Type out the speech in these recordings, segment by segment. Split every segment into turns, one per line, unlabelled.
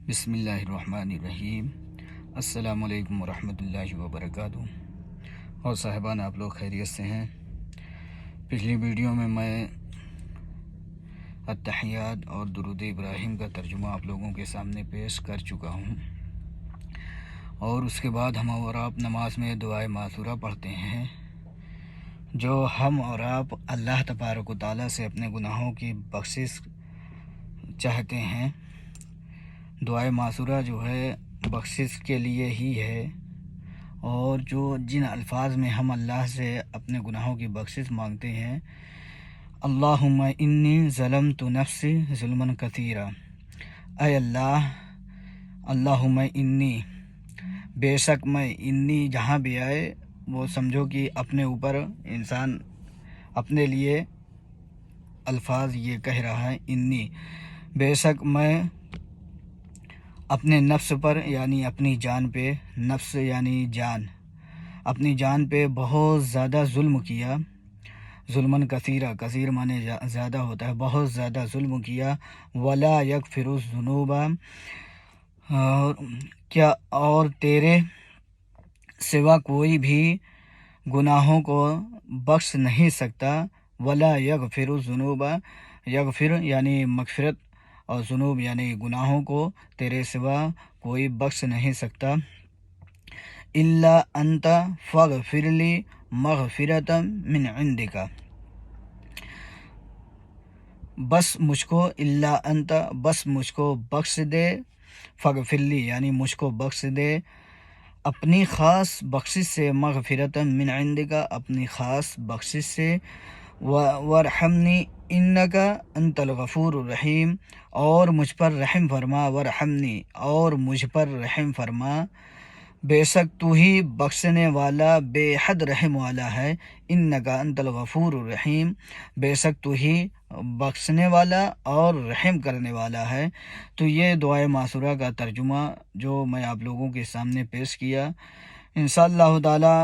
بسم اللہ الرحمن الرحیم۔ السلام علیکم ورحمۃ اللہ وبرکاتہ۔ اور صاحبان، آپ لوگ خیریت سے ہیں؟ پچھلی ویڈیو میں التحیات اور درود ابراہیم کا ترجمہ آپ لوگوں کے سامنے پیش کر چکا ہوں، اور اس کے بعد ہم اور آپ نماز میں دعائے معثورہ پڑھتے ہیں، جو ہم اور آپ اللہ تبارک و تعالیٰ سے اپنے گناہوں کی بخشش چاہتے ہیں۔ دعائے معثورہ جو ہے بخشش کے لیے ہی ہے، اور جن الفاظ میں ہم اللہ سے اپنے گناہوں کی بخشش مانگتے ہیں، اللہم انی ظلمت نفسی ظلما کثیرا، اے اللہ، اللہم انی، بے شک میں، انی جہاں بھی آئے وہ سمجھو کہ اپنے اوپر انسان اپنے لیے الفاظ یہ کہہ رہا ہے، انی، بے شک میں اپنے نفس پر یعنی اپنی جان پہ، نفس یعنی جان، اپنی جان پہ بہت زیادہ ظلم کیا، ظلمن کثیرہ، کثیر معنی زیادہ ہوتا ہے، بہت زیادہ ظلم کیا، ولا یغفر الذنوب، اور تیرے سوا کوئی بھی گناہوں کو بخش نہیں سکتا، ولا یغفر الذنوب، یغفر یعنی مغفرت، اور ذنوب یعنی گناہوں کو تیرے سوا کوئی بخش نہیں سکتا، الا انت فاغفر لی مغفرۃ من عندک، بس مجھ کو، الا انت، بس مجھ کو بخش دے، فاغفر لی یعنی مجھ کو بخش دے اپنی خاص بخشش سے، مغفرۃ من عندک، اپنی خاص بخشش سے، وارحمنی انک انت الغفور الرحیم، اور مجھ پر رحم فرما، وارحمنی، اور مجھ پر رحم فرما، بے شک تو ہی بخشنے والا بے حد رحم والا ہے، انک انت الغفور الرحیم، بے شک تو ہی بخشنے والا اور رحم کرنے والا ہے۔ تو یہ دعائے معثورہ کا ترجمہ جو میں آپ لوگوں کے سامنے پیش کیا، انشاءاللہ تعالی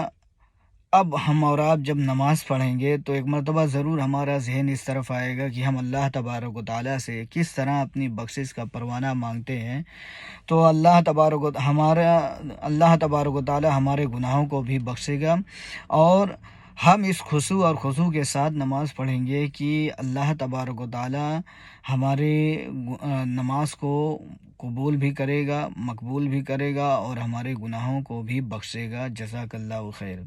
اب ہم اور آپ جب نماز پڑھیں گے تو ایک مرتبہ ضرور ہمارا ذہن اس طرف آئے گا کہ ہم اللہ تبارک و تعالیٰ سے کس طرح اپنی بخشش کا پروانہ مانگتے ہیں، تو اللہ تبارک و تعالیٰ ہمارے گناہوں کو بھی بخشے گا، اور ہم اس خشوع اور خضوع کے ساتھ نماز پڑھیں گے کہ اللہ تبارک و تعالیٰ ہمارے نماز کو قبول بھی کرے گا، مقبول بھی کرے گا، اور ہمارے گناہوں کو بھی بخشے گا۔ جزاک اللہ خیر۔